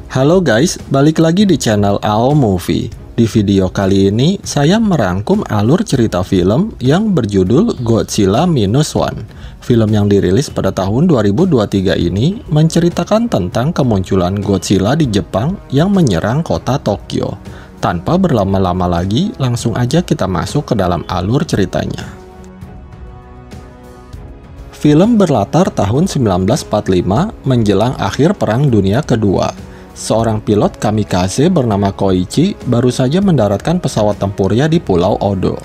Halo guys, balik lagi di channel AO Movie. Di video kali ini, saya merangkum alur cerita film yang berjudul Godzilla Minus One. Film yang dirilis pada tahun 2023 ini menceritakan tentang kemunculan Godzilla di Jepang yang menyerang kota Tokyo. Tanpa berlama-lama lagi, langsung aja kita masuk ke dalam alur ceritanya. Film berlatar tahun 1945 menjelang akhir Perang Dunia Kedua. Seorang pilot kamikaze bernama Koichi baru saja mendaratkan pesawat tempurnya di Pulau Odo.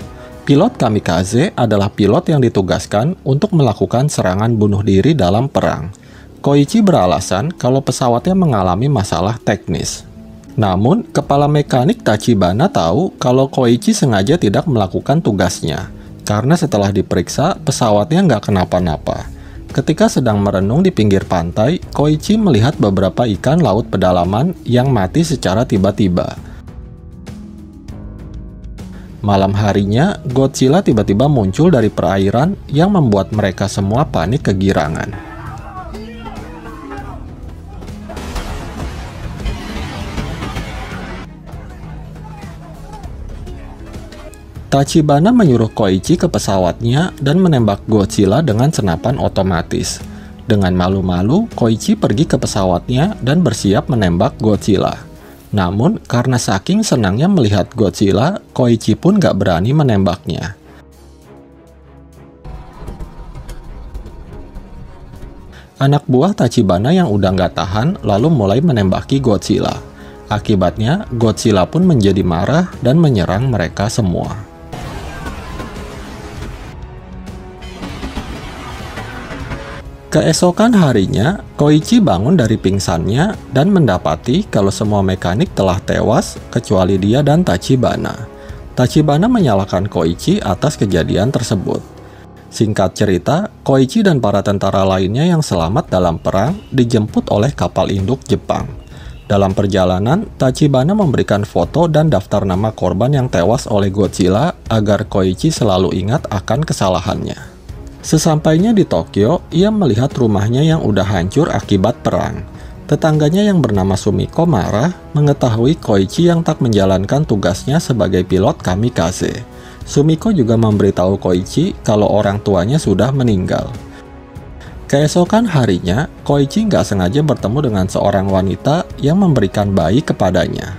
Pilot kamikaze adalah pilot yang ditugaskan untuk melakukan serangan bunuh diri dalam perang. Koichi beralasan kalau pesawatnya mengalami masalah teknis. Namun, kepala mekanik Tachibana tahu kalau Koichi sengaja tidak melakukan tugasnya, karena setelah diperiksa, pesawatnya nggak kenapa-napa. Ketika sedang merenung di pinggir pantai, Koichi melihat beberapa ikan laut pedalaman yang mati secara tiba-tiba. Malam harinya, Godzilla tiba-tiba muncul dari perairan yang membuat mereka semua panik kegirangan. Tachibana menyuruh Koichi ke pesawatnya dan menembak Godzilla dengan senapan otomatis. Dengan malu-malu, Koichi pergi ke pesawatnya dan bersiap menembak Godzilla. Namun, karena saking senangnya melihat Godzilla, Koichi pun gak berani menembaknya. Anak buah Tachibana yang udah gak tahan lalu mulai menembaki Godzilla. Akibatnya, Godzilla pun menjadi marah dan menyerang mereka semua. Keesokan harinya, Koichi bangun dari pingsannya dan mendapati kalau semua mekanik telah tewas kecuali dia dan Tachibana. Tachibana menyalahkan Koichi atas kejadian tersebut. Singkat cerita, Koichi dan para tentara lainnya yang selamat dalam perang dijemput oleh kapal induk Jepang. Dalam perjalanan, Tachibana memberikan foto dan daftar nama korban yang tewas oleh Godzilla agar Koichi selalu ingat akan kesalahannya. Sesampainya di Tokyo, ia melihat rumahnya yang udah hancur akibat perang. Tetangganya yang bernama Sumiko marah mengetahui Koichi yang tak menjalankan tugasnya sebagai pilot kamikaze. Sumiko juga memberitahu Koichi kalau orang tuanya sudah meninggal. Keesokan harinya, Koichi nggak sengaja bertemu dengan seorang wanita yang memberikan bayi kepadanya.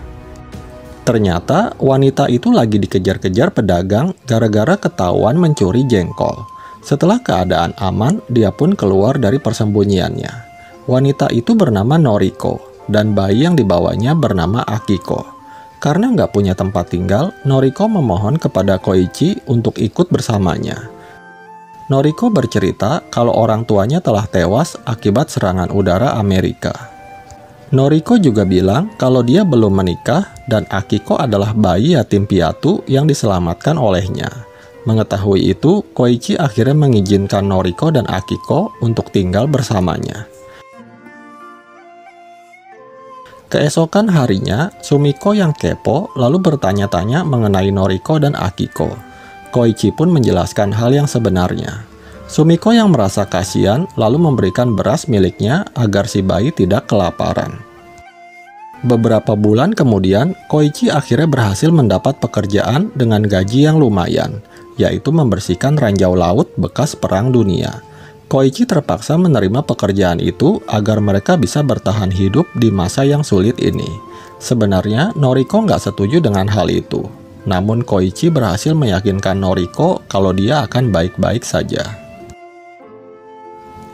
Ternyata wanita itu lagi dikejar-kejar pedagang gara-gara ketahuan mencuri jengkol. Setelah keadaan aman, dia pun keluar dari persembunyiannya. Wanita itu bernama Noriko, dan bayi yang dibawanya bernama Akiko. Karena nggak punya tempat tinggal, Noriko memohon kepada Koichi untuk ikut bersamanya. Noriko bercerita kalau orang tuanya telah tewas akibat serangan udara Amerika. Noriko juga bilang kalau dia belum menikah dan Akiko adalah bayi yatim piatu yang diselamatkan olehnya. Mengetahui itu, Koichi akhirnya mengizinkan Noriko dan Akiko untuk tinggal bersamanya. Keesokan harinya, Sumiko yang kepo lalu bertanya-tanya mengenai Noriko dan Akiko. Koichi pun menjelaskan hal yang sebenarnya. Sumiko yang merasa kasihan lalu memberikan beras miliknya agar si bayi tidak kelaparan. Beberapa bulan kemudian, Koichi akhirnya berhasil mendapat pekerjaan dengan gaji yang lumayan, yaitu membersihkan ranjau laut bekas Perang Dunia. Koichi terpaksa menerima pekerjaan itu agar mereka bisa bertahan hidup di masa yang sulit ini. Sebenarnya, Noriko nggak setuju dengan hal itu. Namun Koichi berhasil meyakinkan Noriko kalau dia akan baik-baik saja.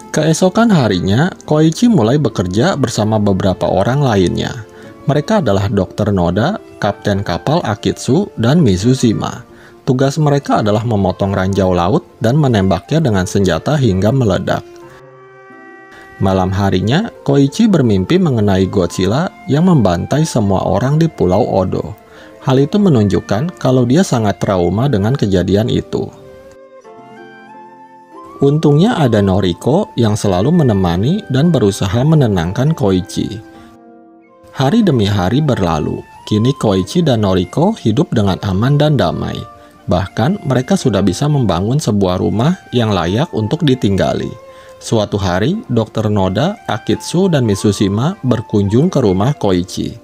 Keesokan harinya, Koichi mulai bekerja bersama beberapa orang lainnya. Mereka adalah Dr. Noda, Kapten Kapal Akitsu, dan Mizujima. Tugas mereka adalah memotong ranjau laut dan menembaknya dengan senjata hingga meledak. Malam harinya, Koichi bermimpi mengenai Godzilla yang membantai semua orang di Pulau Odo. Hal itu menunjukkan kalau dia sangat trauma dengan kejadian itu. Untungnya ada Noriko yang selalu menemani dan berusaha menenangkan Koichi. Hari demi hari berlalu, kini Koichi dan Noriko hidup dengan aman dan damai. Bahkan mereka sudah bisa membangun sebuah rumah yang layak untuk ditinggali. Suatu hari, Dr. Noda, Akitsu, dan Mitsushima berkunjung ke rumah Koichi.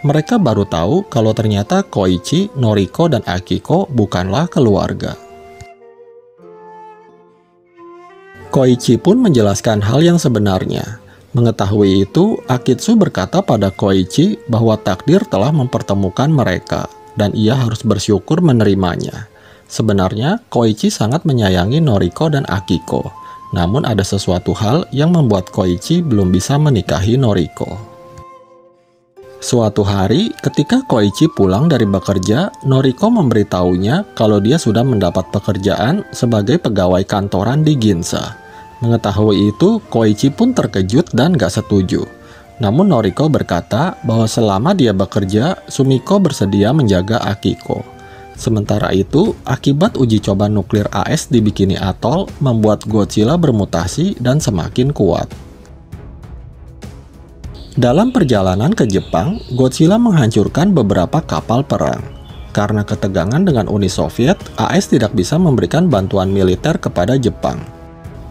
Mereka baru tahu kalau ternyata Koichi, Noriko, dan Akiko bukanlah keluarga. Koichi pun menjelaskan hal yang sebenarnya. Mengetahui itu, Akitsu berkata pada Koichi bahwa takdir telah mempertemukan mereka, dan ia harus bersyukur menerimanya. Sebenarnya, Koichi sangat menyayangi Noriko dan Akiko. Namun ada sesuatu hal yang membuat Koichi belum bisa menikahi Noriko. Suatu hari, ketika Koichi pulang dari bekerja, Noriko memberitahunya kalau dia sudah mendapat pekerjaan sebagai pegawai kantoran di Ginza. Mengetahui itu, Koichi pun terkejut dan gak setuju. Namun Noriko berkata bahwa selama dia bekerja, Sumiko bersedia menjaga Akiko. Sementara itu, akibat uji coba nuklir AS di Bikini Atoll membuat Godzilla bermutasi dan semakin kuat. Dalam perjalanan ke Jepang, Godzilla menghancurkan beberapa kapal perang. Karena ketegangan dengan Uni Soviet, AS tidak bisa memberikan bantuan militer kepada Jepang.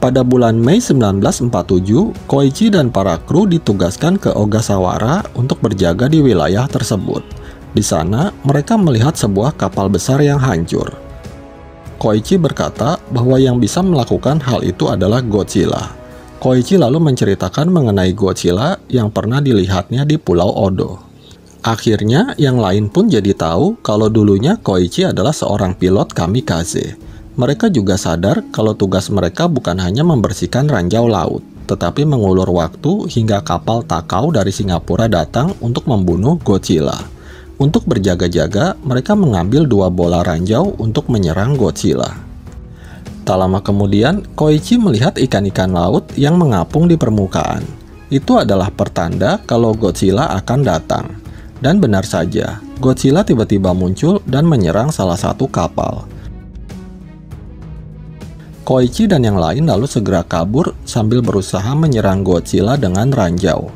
Pada bulan Mei 1947, Koichi dan para kru ditugaskan ke Ogasawara untuk berjaga di wilayah tersebut. Di sana, mereka melihat sebuah kapal besar yang hancur. Koichi berkata bahwa yang bisa melakukan hal itu adalah Godzilla. Koichi lalu menceritakan mengenai Godzilla yang pernah dilihatnya di Pulau Odo. Akhirnya, yang lain pun jadi tahu kalau dulunya Koichi adalah seorang pilot kamikaze. Mereka juga sadar kalau tugas mereka bukan hanya membersihkan ranjau laut, tetapi mengulur waktu hingga kapal Takao dari Singapura datang untuk membunuh Godzilla. Untuk berjaga-jaga, mereka mengambil 2 bola ranjau untuk menyerang Godzilla. Tak lama kemudian, Koichi melihat ikan-ikan laut yang mengapung di permukaan. Itu adalah pertanda kalau Godzilla akan datang. Dan benar saja, Godzilla tiba-tiba muncul dan menyerang salah satu kapal. Koichi dan yang lain lalu segera kabur sambil berusaha menyerang Godzilla dengan ranjau.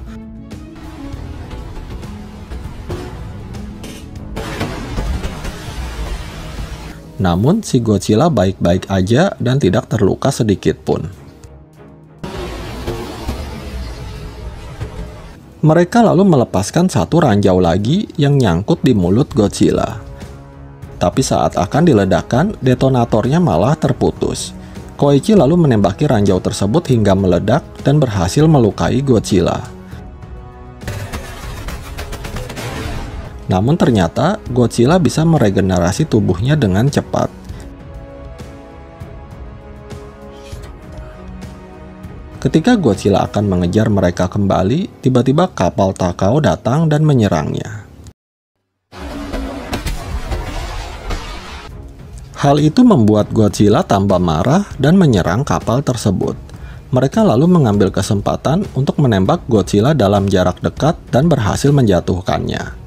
Namun, si Godzilla baik-baik aja dan tidak terluka sedikit pun. Mereka lalu melepaskan satu ranjau lagi yang nyangkut di mulut Godzilla. Tapi saat akan diledakkan, detonatornya malah terputus. Koichi lalu menembaki ranjau tersebut hingga meledak dan berhasil melukai Godzilla. Namun ternyata Godzilla bisa meregenerasi tubuhnya dengan cepat. Ketika Godzilla akan mengejar mereka kembali, tiba-tiba kapal Takao datang dan menyerangnya. Hal itu membuat Godzilla tambah marah dan menyerang kapal tersebut. Mereka lalu mengambil kesempatan untuk menembak Godzilla dalam jarak dekat dan berhasil menjatuhkannya.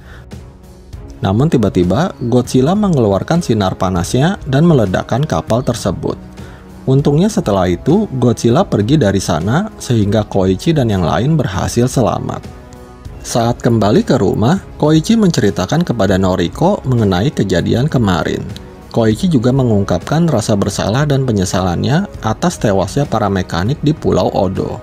Namun tiba-tiba, Godzilla mengeluarkan sinar panasnya dan meledakkan kapal tersebut. Untungnya setelah itu, Godzilla pergi dari sana sehingga Koichi dan yang lain berhasil selamat. Saat kembali ke rumah, Koichi menceritakan kepada Noriko mengenai kejadian kemarin. Koichi juga mengungkapkan rasa bersalah dan penyesalannya atas tewasnya para mekanik di Pulau Odo.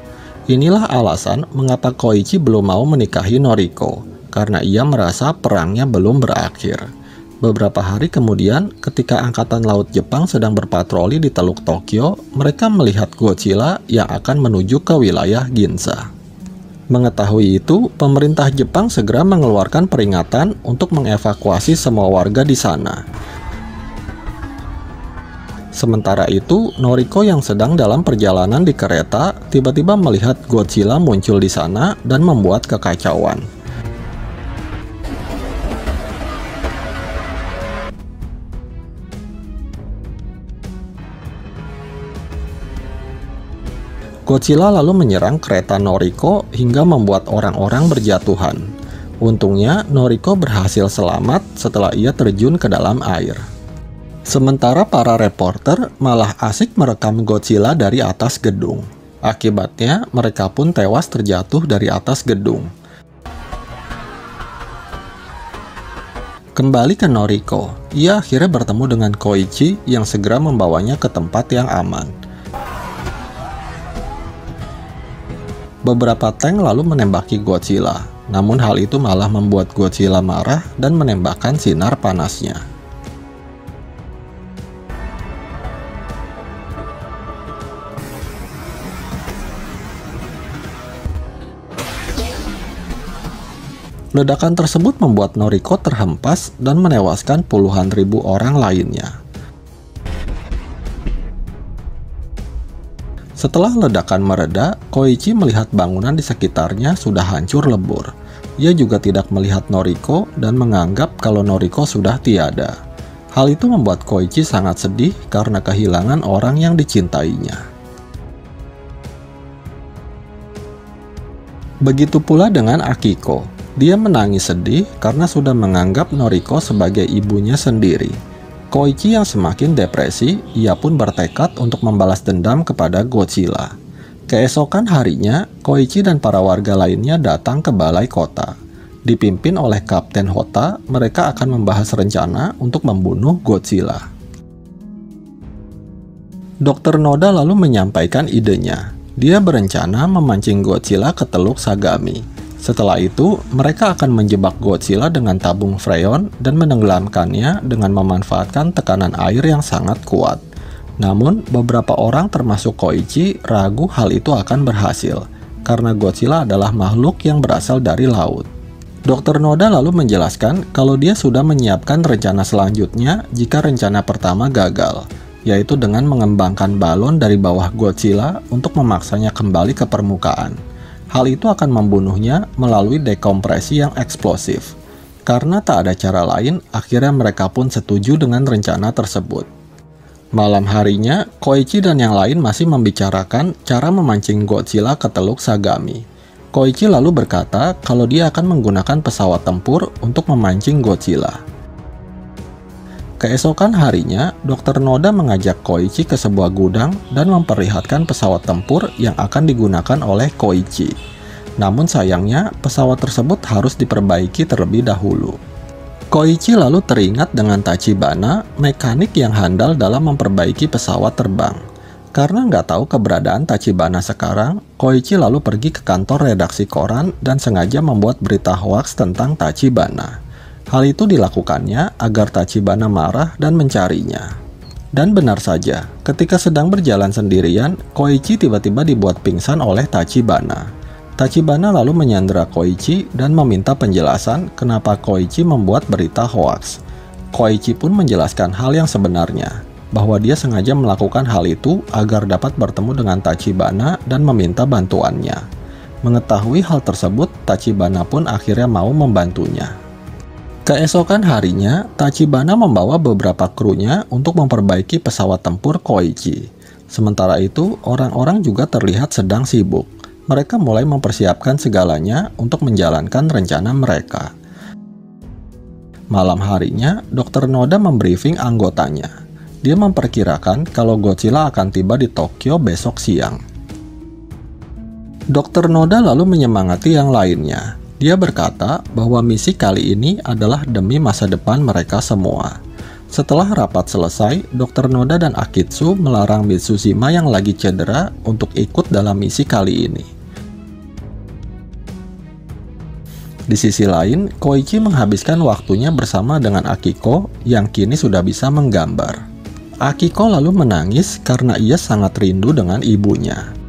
Inilah alasan mengapa Koichi belum mau menikahi Noriko. Karena ia merasa perangnya belum berakhir. Beberapa hari kemudian, ketika Angkatan Laut Jepang sedang berpatroli di Teluk Tokyo, mereka melihat Godzilla yang akan menuju ke wilayah Ginza. Mengetahui itu, pemerintah Jepang segera mengeluarkan peringatan untuk mengevakuasi semua warga di sana. Sementara itu, Noriko yang sedang dalam perjalanan di kereta tiba-tiba melihat Godzilla muncul di sana dan membuat kekacauan. Godzilla lalu menyerang kereta Noriko hingga membuat orang-orang berjatuhan. Untungnya, Noriko berhasil selamat setelah ia terjun ke dalam air. Sementara para reporter malah asik merekam Godzilla dari atas gedung. Akibatnya, mereka pun tewas terjatuh dari atas gedung. Kembali ke Noriko, ia akhirnya bertemu dengan Koichi yang segera membawanya ke tempat yang aman. Beberapa tank lalu menembaki Godzilla, namun hal itu malah membuat Godzilla marah dan menembakkan sinar panasnya. Ledakan tersebut membuat Noriko terhempas dan menewaskan puluhan ribu orang lainnya. Setelah ledakan mereda, Koichi melihat bangunan di sekitarnya sudah hancur lebur. Ia juga tidak melihat Noriko dan menganggap kalau Noriko sudah tiada. Hal itu membuat Koichi sangat sedih karena kehilangan orang yang dicintainya. Begitu pula dengan Akiko. Dia menangis sedih karena sudah menganggap Noriko sebagai ibunya sendiri. Koichi yang semakin depresi, ia pun bertekad untuk membalas dendam kepada Godzilla. Keesokan harinya, Koichi dan para warga lainnya datang ke balai kota. Dipimpin oleh Kapten Hota, mereka akan membahas rencana untuk membunuh Godzilla. Dr. Noda lalu menyampaikan idenya. Dia berencana memancing Godzilla ke Teluk Sagami. Setelah itu, mereka akan menjebak Godzilla dengan tabung freon dan menenggelamkannya dengan memanfaatkan tekanan air yang sangat kuat. Namun, beberapa orang termasuk Koichi ragu hal itu akan berhasil, karena Godzilla adalah makhluk yang berasal dari laut. Dr. Noda lalu menjelaskan kalau dia sudah menyiapkan rencana selanjutnya jika rencana pertama gagal, yaitu dengan mengembangkan balon dari bawah Godzilla untuk memaksanya kembali ke permukaan. Hal itu akan membunuhnya melalui dekompresi yang eksplosif. Karena tak ada cara lain, akhirnya mereka pun setuju dengan rencana tersebut. Malam harinya, Koichi dan yang lain masih membicarakan cara memancing Godzilla ke Teluk Sagami. Koichi lalu berkata kalau dia akan menggunakan pesawat tempur untuk memancing Godzilla. Keesokan harinya, Dr. Noda mengajak Koichi ke sebuah gudang dan memperlihatkan pesawat tempur yang akan digunakan oleh Koichi. Namun sayangnya, pesawat tersebut harus diperbaiki terlebih dahulu. Koichi lalu teringat dengan Tachibana, mekanik yang handal dalam memperbaiki pesawat terbang. Karena nggak tahu keberadaan Tachibana sekarang, Koichi lalu pergi ke kantor redaksi koran dan sengaja membuat berita hoaks tentang Tachibana. Hal itu dilakukannya agar Tachibana marah dan mencarinya. Dan benar saja, ketika sedang berjalan sendirian, Koichi tiba-tiba dibuat pingsan oleh Tachibana. Tachibana lalu menyandera Koichi dan meminta penjelasan kenapa Koichi membuat berita hoaks. Koichi pun menjelaskan hal yang sebenarnya, bahwa dia sengaja melakukan hal itu agar dapat bertemu dengan Tachibana dan meminta bantuannya. Mengetahui hal tersebut, Tachibana pun akhirnya mau membantunya. Keesokan harinya, Tachibana membawa beberapa krunya untuk memperbaiki pesawat tempur Koichi. Sementara itu, orang-orang juga terlihat sedang sibuk. Mereka mulai mempersiapkan segalanya untuk menjalankan rencana mereka. Malam harinya, Dr. Noda membriefing anggotanya. Dia memperkirakan kalau Godzilla akan tiba di Tokyo besok siang. Dr. Noda lalu menyemangati yang lainnya. Dia berkata bahwa misi kali ini adalah demi masa depan mereka semua. Setelah rapat selesai, Dr. Noda dan Akitsu melarang Mitsushima yang lagi cedera untuk ikut dalam misi kali ini. Di sisi lain, Koichi menghabiskan waktunya bersama dengan Akiko yang kini sudah bisa menggambar. Akiko lalu menangis karena ia sangat rindu dengan ibunya.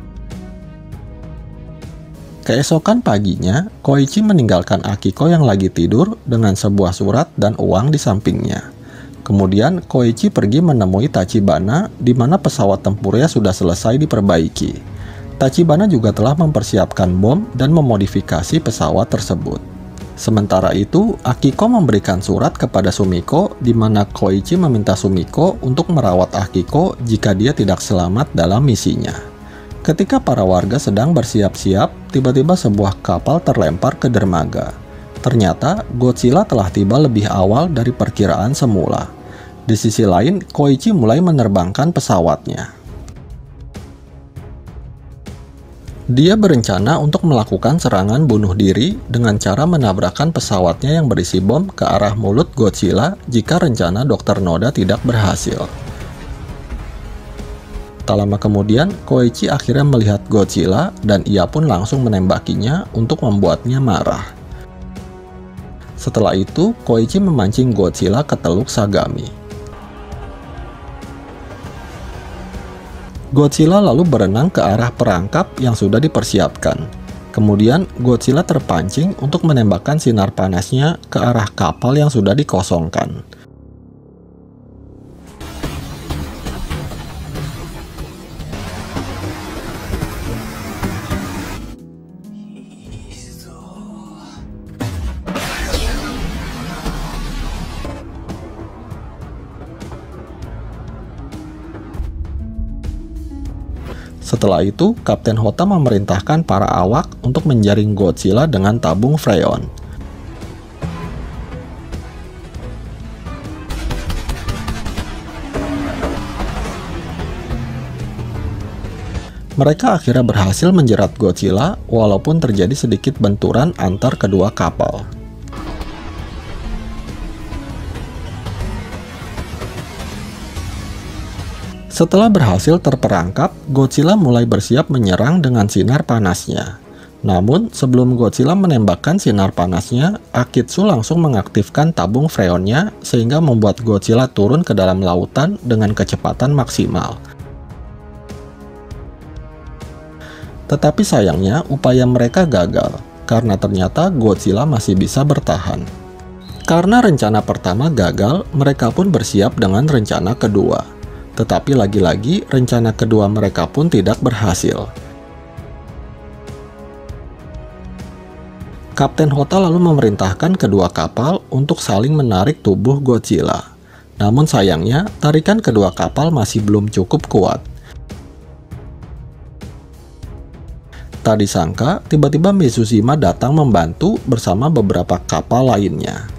Keesokan paginya, Koichi meninggalkan Akiko yang lagi tidur dengan sebuah surat dan uang di sampingnya. Kemudian, Koichi pergi menemui Tachibana di mana pesawat tempurnya sudah selesai diperbaiki. Tachibana juga telah mempersiapkan bom dan memodifikasi pesawat tersebut. Sementara itu, Akiko memberikan surat kepada Sumiko di mana Koichi meminta Sumiko untuk merawat Akiko jika dia tidak selamat dalam misinya. Ketika para warga sedang bersiap-siap, tiba-tiba sebuah kapal terlempar ke dermaga. Ternyata, Godzilla telah tiba lebih awal dari perkiraan semula. Di sisi lain, Koichi mulai menerbangkan pesawatnya. Dia berencana untuk melakukan serangan bunuh diri dengan cara menabrakkan pesawatnya yang berisi bom ke arah mulut Godzilla jika rencana Dr. Noda tidak berhasil. Tak lama kemudian, Koichi akhirnya melihat Godzilla dan ia pun langsung menembakinya untuk membuatnya marah. Setelah itu, Koichi memancing Godzilla ke Teluk Sagami. Godzilla lalu berenang ke arah perangkap yang sudah dipersiapkan. Kemudian, Godzilla terpancing untuk menembakkan sinar panasnya ke arah kapal yang sudah dikosongkan. Setelah itu, Kapten Hota memerintahkan para awak untuk menjaring Godzilla dengan tabung freon. Mereka akhirnya berhasil menjerat Godzilla walaupun terjadi sedikit benturan antar kedua kapal. Setelah berhasil terperangkap, Godzilla mulai bersiap menyerang dengan sinar panasnya. Namun, sebelum Godzilla menembakkan sinar panasnya, Akitsu langsung mengaktifkan tabung freonnya sehingga membuat Godzilla turun ke dalam lautan dengan kecepatan maksimal. Tetapi sayangnya, upaya mereka gagal, karena ternyata Godzilla masih bisa bertahan. Karena rencana pertama gagal, mereka pun bersiap dengan rencana kedua. Tetapi lagi-lagi, rencana kedua mereka pun tidak berhasil. Kapten Hota lalu memerintahkan kedua kapal untuk saling menarik tubuh Godzilla. Namun sayangnya, tarikan kedua kapal masih belum cukup kuat. Tak disangka, tiba-tiba Mizushima datang membantu bersama beberapa kapal lainnya.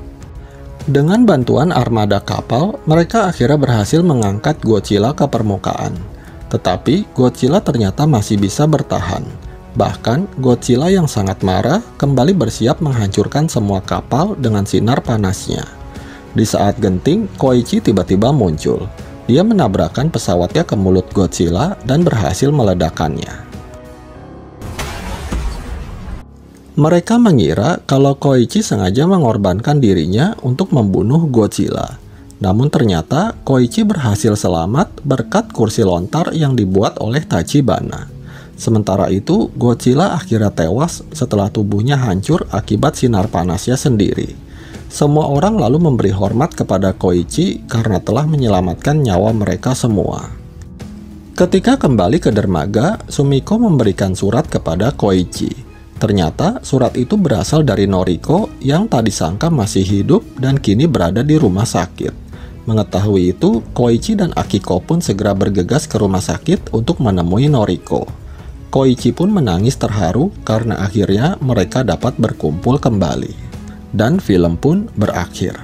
Dengan bantuan armada kapal, mereka akhirnya berhasil mengangkat Godzilla ke permukaan. Tetapi, Godzilla ternyata masih bisa bertahan. Bahkan, Godzilla yang sangat marah kembali bersiap menghancurkan semua kapal dengan sinar panasnya. Di saat genting, Koichi tiba-tiba muncul. Dia menabrakkan pesawatnya ke mulut Godzilla dan berhasil meledakkannya. Mereka mengira kalau Koichi sengaja mengorbankan dirinya untuk membunuh Godzilla. Namun ternyata Koichi berhasil selamat berkat kursi lontar yang dibuat oleh Tachibana. Sementara itu, Godzilla akhirnya tewas setelah tubuhnya hancur akibat sinar panasnya sendiri. Semua orang lalu memberi hormat kepada Koichi karena telah menyelamatkan nyawa mereka semua. Ketika kembali ke dermaga, Sumiko memberikan surat kepada Koichi. Ternyata surat itu berasal dari Noriko yang tak disangka masih hidup dan kini berada di rumah sakit. Mengetahui itu, Koichi dan Akiko pun segera bergegas ke rumah sakit untuk menemui Noriko. Koichi pun menangis terharu karena akhirnya mereka dapat berkumpul kembali. Dan film pun berakhir.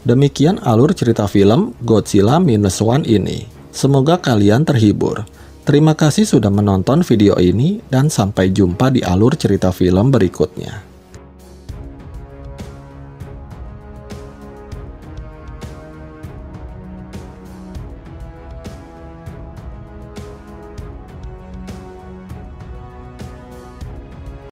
Demikian alur cerita film Godzilla Minus One ini. Semoga kalian terhibur. Terima kasih sudah menonton video ini dan sampai jumpa di alur cerita film berikutnya.